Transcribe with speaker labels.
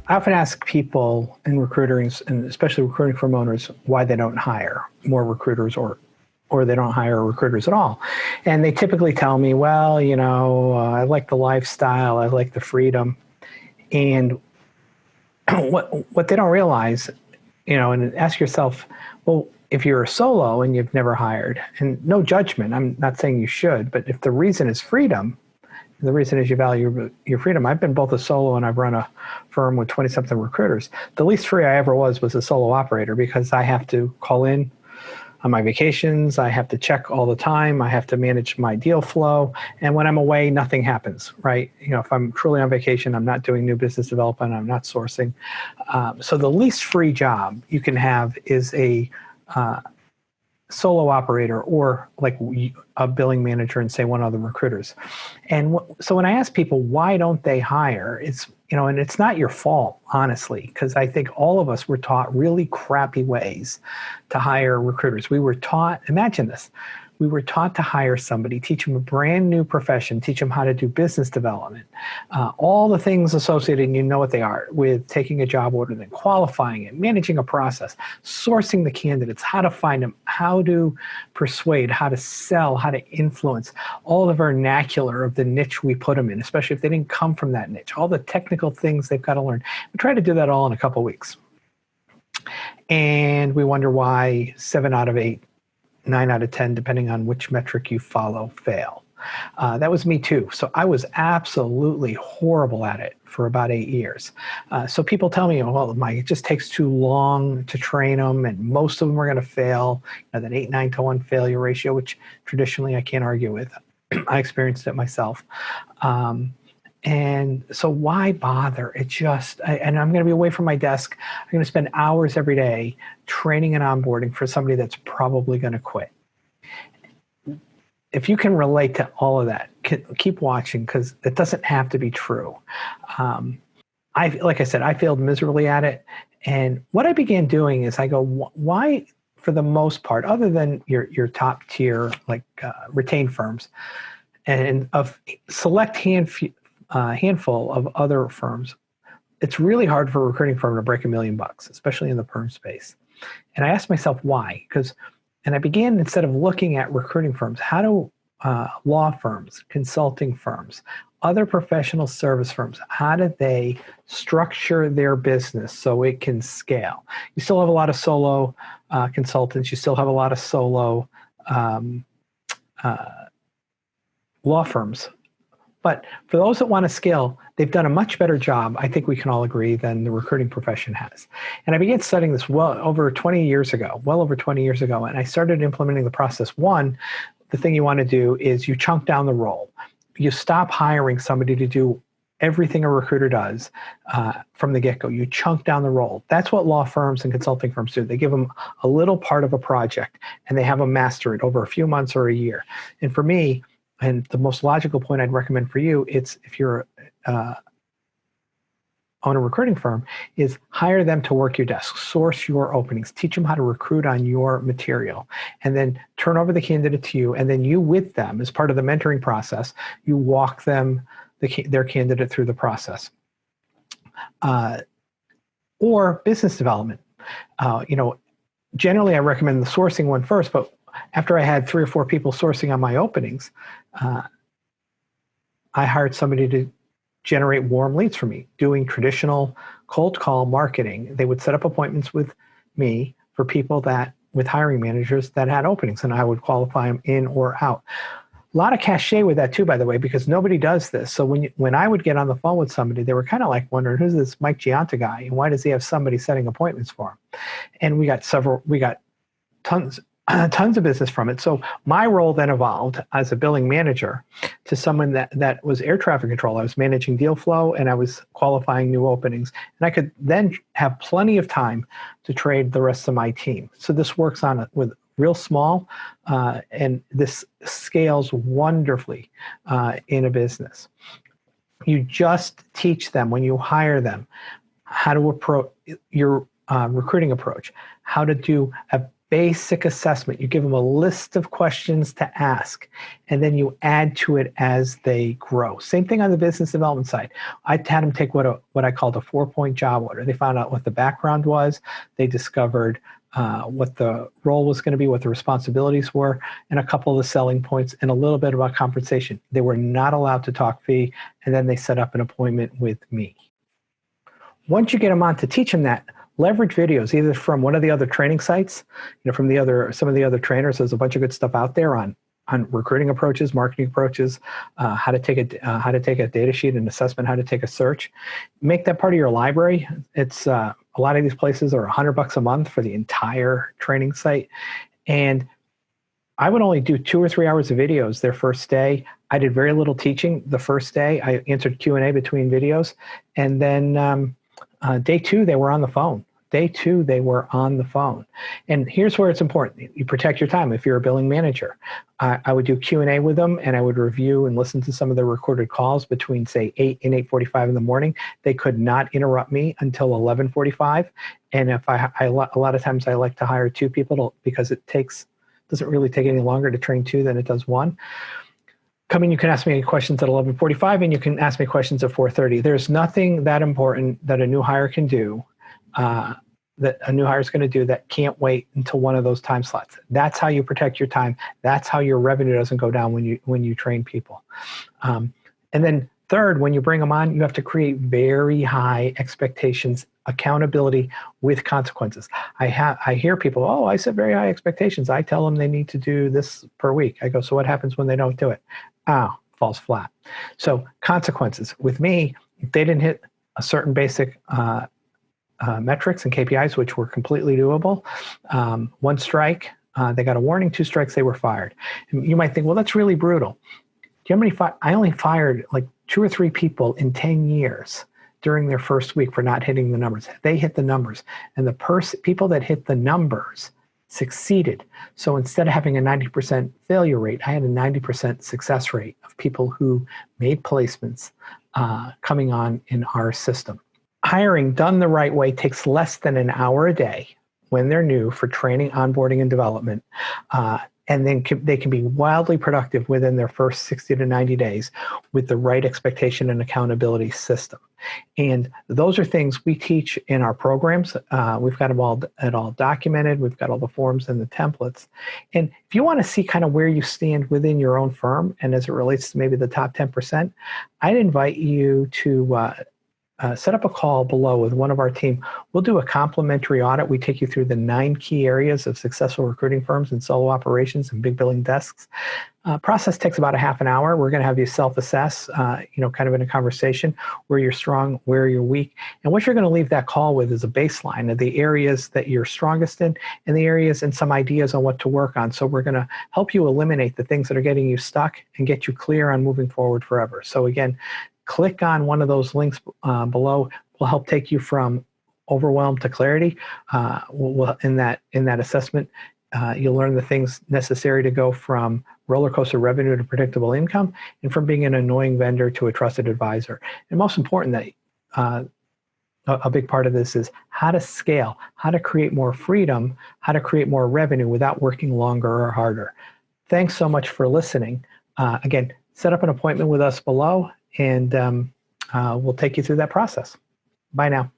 Speaker 1: I often ask people in recruiting, and especially recruiting firm owners, why they don't hire more recruiters or they don't hire recruiters at all. And they typically tell me, well, I like the lifestyle, I like the freedom. And what they don't realize, and ask yourself, well, if you're a solo and you've never hired, and no judgment, I'm not saying you should, but if the reason is freedom, the reason is you value your freedom. I've been both a solo and I've run a firm with 20-something recruiters. The least free I ever was a solo operator because I have to call in on my vacations. I have to check all the time. I have to manage my deal flow. And when I'm away, nothing happens, right? If I'm truly on vacation, I'm not doing new business development. I'm not sourcing. So the least free job you can have is a solo operator or like a billing manager and say one of the recruiters. And so when I ask people, why don't they hire? It's, and it's not your fault, honestly, because I think all of us were taught really crappy ways to hire recruiters. We were taught, imagine this, we were taught to hire somebody, teach them a brand new profession, teach them how to do business development, all the things associated, and you know what they are, with taking a job order, then qualifying it, managing a process, sourcing the candidates, how to find them, how to persuade, how to sell, how to influence, all the vernacular of the niche we put them in, especially if they didn't come from that niche, all the technical things they've got to learn. We try to do that all in a couple of weeks. And we wonder why 7 out of 8, 9 out of 10, depending on which metric you follow, fail. That was me too. So I was absolutely horrible at it for about 8 years. So people tell me, well, Mike, it just takes too long to train them and most of them are going to fail. That 8-9 to 1 failure ratio, which traditionally I can't argue with. I experienced it myself. And so why bother? And I'm going to be away from my desk. I'm going to spend hours every day training and onboarding for somebody that's probably going to quit. If you can relate to all of that, keep watching because it doesn't have to be true. Like I said, I failed miserably at it. And what I began doing is I go, why, for the most part, other than your top tier, like retained firms, and of select handful of other firms, it's really hard for a recruiting firm to break $1 million, especially in the perm space. And I asked myself why, and I began, instead of looking at recruiting firms, how do law firms, consulting firms, other professional service firms, how do they structure their business so it can scale? You still have a lot of solo consultants. You still have a lot of solo law firms. But for those that want to scale, they've done a much better job, I think we can all agree, than the recruiting profession has. And I began studying this well over 20 years ago, and I started implementing the process. One, the thing you want to do is you chunk down the role. You stop hiring somebody to do everything a recruiter does from the get-go. You chunk down the role. That's what law firms and consulting firms do. They give them a little part of a project, and they have them master it over a few months or a year. And for me, and the most logical point I'd recommend for you, it's if you're on a recruiting firm, is hire them to work your desk, source your openings, teach them how to recruit on your material, and then turn over the candidate to you. And then you, with them, as part of the mentoring process, you walk them, their candidate, through the process. Or business development. Generally I recommend the sourcing one first, but after I had 3 or 4 people sourcing on my openings, I hired somebody to generate warm leads for me, doing traditional cold call marketing. They would set up appointments with me for people with hiring managers that had openings, and I would qualify them in or out. A lot of cachet with that too, by the way, because nobody does this. So when I would get on the phone with somebody, they were kind of like wondering, who's this Mike Gianta guy, and why does he have somebody setting appointments for him? And we got tons of business from it. So my role then evolved as a billing manager to someone that was air traffic control. I was managing deal flow and I was qualifying new openings. And I could then have plenty of time to trade the rest of my team. So this works with real small, and this scales wonderfully in a business. You just teach them, when you hire them, how to approach your recruiting approach, how to do a basic assessment. You give them a list of questions to ask, and then you add to it as they grow. Same thing on the business development side. I had them take what I called a 4-point job order. They found out what the background was. They discovered what the role was going to be, what the responsibilities were, and a couple of the selling points, and a little bit about compensation. They were not allowed to talk fee, and then they set up an appointment with me. Once you get them on to teach them that, leverage videos either from one of the other training sites, from some of the other trainers. There's a bunch of good stuff out there on recruiting approaches, marketing approaches, how to take a data sheet, an assessment, how to take a search. Make that part of your library. It's a lot of these places are $100 a month for the entire training site, and I would only do 2 or 3 hours of videos their first day. I did very little teaching the first day. I answered Q&A between videos, and then day 2 they were on the phone. Day 2 they were on the phone. And here's where it's important. You protect your time. If you're a billing manager, I would do Q&A with them, and I would review and listen to some of the recorded calls between, say, 8 and 8:45 in the morning. They could not interrupt me until 11:45. And if a lot of times I like to hire 2 people because it doesn't really take any longer to train 2 than it does 1. Come in, you can ask me any questions at 11:45, and you can ask me questions at 4:30. There's nothing that important that a new hire can do, that a new hire is going to do that can't wait until one of those time slots. That's how you protect your time. That's how your revenue doesn't go down when you train people. And then third, when you bring them on, you have to create very high expectations, accountability with consequences. I hear people, oh, I set very high expectations. I tell them they need to do this per week. I go, so what happens when they don't do it? Falls flat. So consequences. With me, if they didn't hit a certain basic metrics and KPIs, which were completely doable, 1 strike, they got a warning. 2 strikes, they were fired. And you might think, well, that's really brutal. Do you know how many I only fired like 2 or 3 people in 10 years during their first week for not hitting the numbers. They hit the numbers, and the people that hit the numbers succeeded. So instead of having a 90% failure rate, I had a 90% success rate of people who made placements coming on in our system. Hiring done the right way takes less than an hour a day when they're new for training, onboarding, and development. And then they can be wildly productive within their first 60 to 90 days with the right expectation and accountability system. And those are things we teach in our programs. We've got it all documented. We've got all the forms and the templates. And if you want to see kind of where you stand within your own firm and as it relates to maybe the top 10%, I'd invite you to set up a call below with one of our team. We'll do a complimentary audit. We take you through the 9 key areas of successful recruiting firms and solo operations and big billing desks. Process takes about a half an hour. We're going to have you self-assess, kind of in a conversation where you're strong, where you're weak. And what you're going to leave that call with is a baseline of the areas that you're strongest in and the areas and some ideas on what to work on. So we're going to help you eliminate the things that are getting you stuck and get you clear on moving forward forever. So again, click on one of those links below. We'll help take you from overwhelm to clarity. In that assessment, you'll learn the things necessary to go from roller coaster revenue to predictable income, and from being an annoying vendor to a trusted advisor. And most important, that a big part of this is how to scale, how to create more freedom, how to create more revenue without working longer or harder. Thanks so much for listening. Again, set up an appointment with us below, and we'll take you through that process. Bye now.